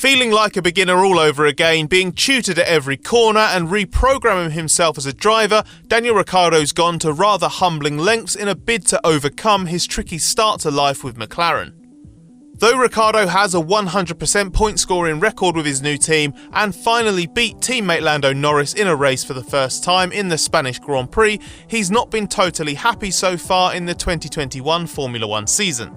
Feeling like a beginner all over again, being tutored at every corner and reprogramming himself as a driver, Daniel Ricciardo's gone to rather humbling lengths in a bid to overcome his tricky start to life with McLaren. Though Ricciardo has a 100% point scoring record with his new team and finally beat teammate Lando Norris in a race for the first time in the Spanish Grand Prix, he's not been totally happy so far in the 2021 Formula 1 season.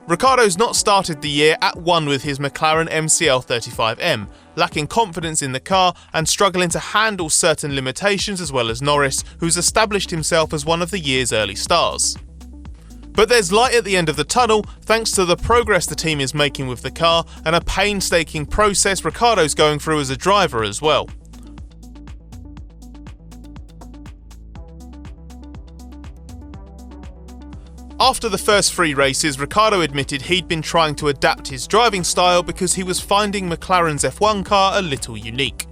Ricciardo's not started the year at one with his McLaren MCL35M, lacking confidence in the car and struggling to handle certain limitations as well as Norris, who's established himself as one of the year's early stars. But there's light at the end of the tunnel thanks to the progress the team is making with the car and a painstaking process Ricciardo's going through as a driver as well. After the first 3 races, Ricciardo admitted he'd been trying to adapt his driving style because he was finding McLaren's F1 car a little unique.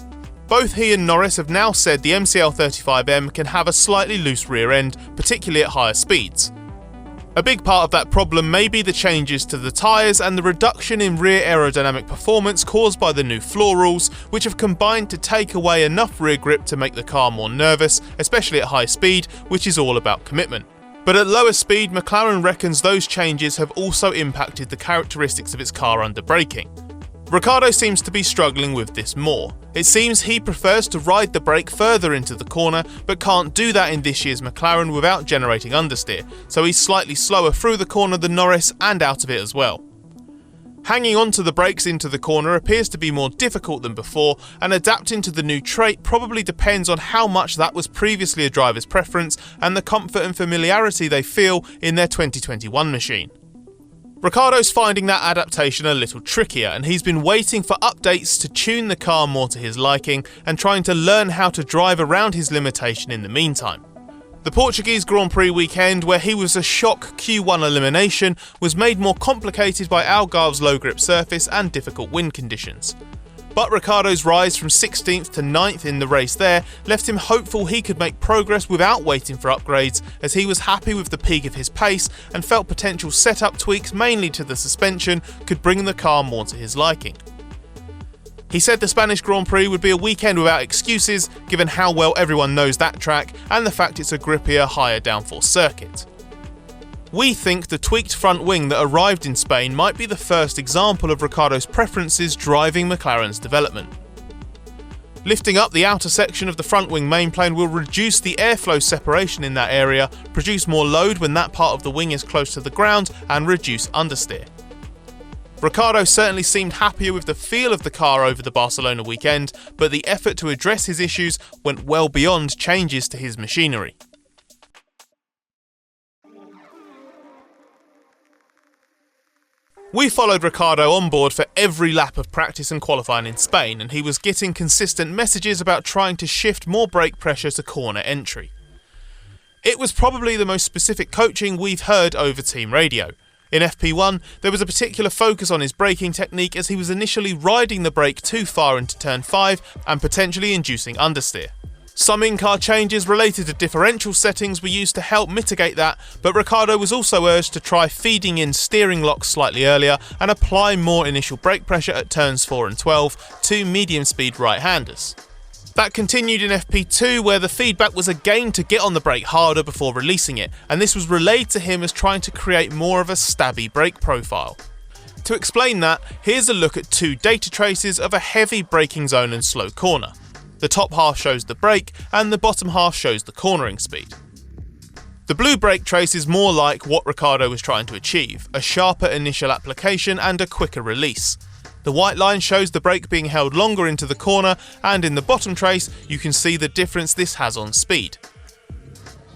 Both he and Norris have now said the MCL35M can have a slightly loose rear end, particularly at higher speeds. A big part of that problem may be the changes to the tyres and the reduction in rear aerodynamic performance caused by the new floor rules, which have combined to take away enough rear grip to make the car more nervous, especially at high speed, which is all about commitment. But at lower speed, McLaren reckons those changes have also impacted the characteristics of its car under braking. Ricciardo seems to be struggling with this more. It seems he prefers to ride the brake further into the corner, but can't do that in this year's McLaren without generating understeer, so he's slightly slower through the corner than Norris and out of it as well. Hanging onto the brakes into the corner appears to be more difficult than before, and adapting to the new trait probably depends on how much that was previously a driver's preference and the comfort and familiarity they feel in their 2021 machine. Ricciardo's finding that adaptation a little trickier, and he's been waiting for updates to tune the car more to his liking and trying to learn how to drive around his limitation in the meantime. The Portuguese Grand Prix weekend, where he was a shock Q1 elimination, was made more complicated by Algarve's low grip surface and difficult wind conditions. But Ricciardo's rise from 16th to 9th in the race there left him hopeful he could make progress without waiting for upgrades, as he was happy with the peak of his pace and felt potential setup tweaks, mainly to the suspension, could bring the car more to his liking. He said the Spanish Grand Prix would be a weekend without excuses, given how well everyone knows that track and the fact it's a grippier, higher downforce circuit. We think the tweaked front wing that arrived in Spain might be the first example of Ricciardo's preferences driving McLaren's development. Lifting up the outer section of the front wing mainplane will reduce the airflow separation in that area, produce more load when that part of the wing is close to the ground, and reduce understeer. Ricciardo certainly seemed happier with the feel of the car over the Barcelona weekend, but the effort to address his issues went well beyond changes to his machinery. We followed Ricciardo on board for every lap of practice and qualifying in Spain, and he was getting consistent messages about trying to shift more brake pressure to corner entry. It was probably the most specific coaching we've heard over team radio. In FP1, there was a particular focus on his braking technique, as he was initially riding the brake too far into turn 5 and potentially inducing understeer. Some in-car changes related to differential settings were used to help mitigate that, but Ricciardo was also urged to try feeding in steering locks slightly earlier and apply more initial brake pressure at turns 4 and 12 to medium-speed right-handers. That continued in FP2, where the feedback was again to get on the brake harder before releasing it, and this was relayed to him as trying to create more of a stabby brake profile. To explain that, here's a look at 2 data traces of a heavy braking zone and slow corner. The top half shows the brake, and the bottom half shows the cornering speed. The blue brake trace is more like what Ricciardo was trying to achieve, a sharper initial application and a quicker release. The white line shows the brake being held longer into the corner, and in the bottom trace you can see the difference this has on speed.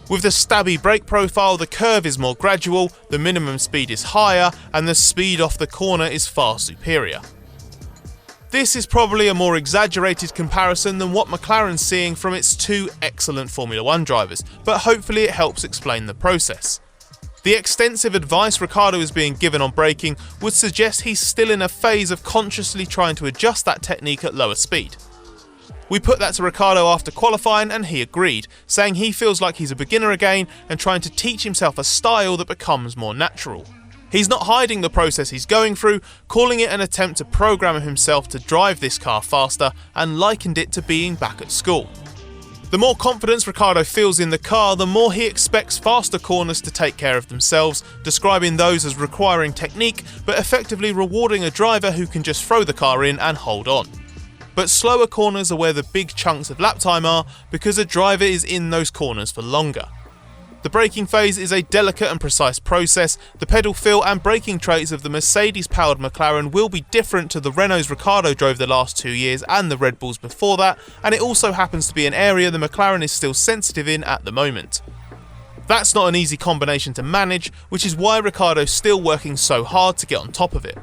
With the stabby brake profile, the curve is more gradual, the minimum speed is higher, and the speed off the corner is far superior. This is probably a more exaggerated comparison than what McLaren's seeing from its 2 excellent Formula 1 drivers, but hopefully it helps explain the process. The extensive advice Ricciardo is being given on braking would suggest he's still in a phase of consciously trying to adjust that technique at lower speed. We put that to Ricciardo after qualifying, and he agreed, saying he feels like he's a beginner again and trying to teach himself a style that becomes more natural. He's not hiding the process he's going through, calling it an attempt to program himself to drive this car faster, and likened it to being back at school. The more confidence Ricciardo feels in the car, the more he expects faster corners to take care of themselves, describing those as requiring technique, but effectively rewarding a driver who can just throw the car in and hold on. But slower corners are where the big chunks of lap time are, because a driver is in those corners for longer. The braking phase is a delicate and precise process. The pedal feel and braking traits of the Mercedes-powered McLaren will be different to the Renaults Ricciardo drove the last 2 years and the Red Bulls before that, and it also happens to be an area the McLaren is still sensitive in at the moment. That's not an easy combination to manage, which is why Ricciardo's still working so hard to get on top of it.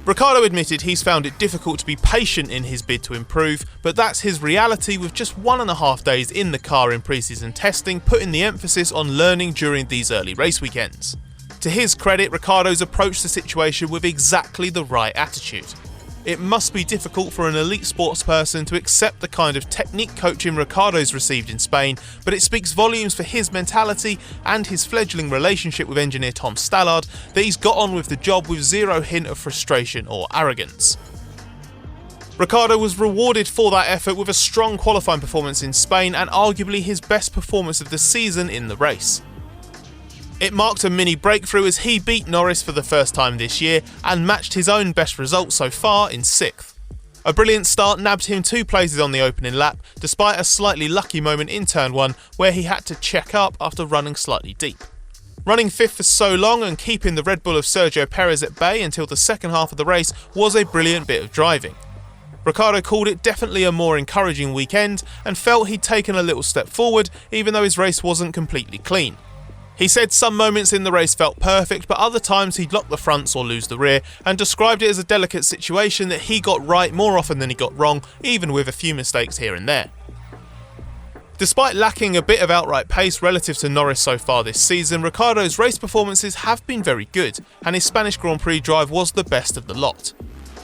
Ricciardo admitted he's found it difficult to be patient in his bid to improve, but that's his reality with just 1.5 days in the car in pre-season testing, putting the emphasis on learning during these early race weekends. To his credit, Ricciardo's approached the situation with exactly the right attitude. It must be difficult for an elite sports person to accept the kind of technique coaching Ricciardo's received in Spain, but it speaks volumes for his mentality and his fledgling relationship with engineer Tom Stallard that he's got on with the job with zero hint of frustration or arrogance. Ricciardo was rewarded for that effort with a strong qualifying performance in Spain and arguably his best performance of the season in the race. It marked a mini breakthrough as he beat Norris for the first time this year and matched his own best result so far in 6th. A brilliant start nabbed him 2 places on the opening lap, despite a slightly lucky moment in turn 1 where he had to check up after running slightly deep. Running 5th for so long and keeping the Red Bull of Sergio Perez at bay until the second half of the race was a brilliant bit of driving. Ricciardo called it definitely a more encouraging weekend and felt he'd taken a little step forward even though his race wasn't completely clean. He said some moments in the race felt perfect, but other times he'd lock the fronts or lose the rear, and described it as a delicate situation that he got right more often than he got wrong, even with a few mistakes here and there. Despite lacking a bit of outright pace relative to Norris so far this season, Ricciardo's race performances have been very good, and his Spanish Grand Prix drive was the best of the lot.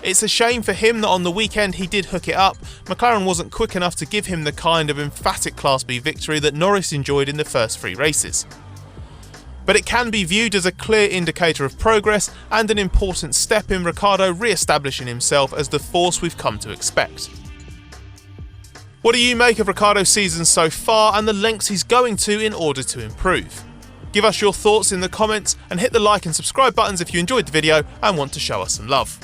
It's a shame for him that on the weekend he did hook it up. McLaren wasn't quick enough to give him the kind of emphatic Class B victory that Norris enjoyed in the first 3 races. But it can be viewed as a clear indicator of progress and an important step in Ricciardo re-establishing himself as the force we've come to expect. What do you make of Ricciardo's season so far and the lengths he's going to in order to improve? Give us your thoughts in the comments and hit the like and subscribe buttons if you enjoyed the video and want to show us some love.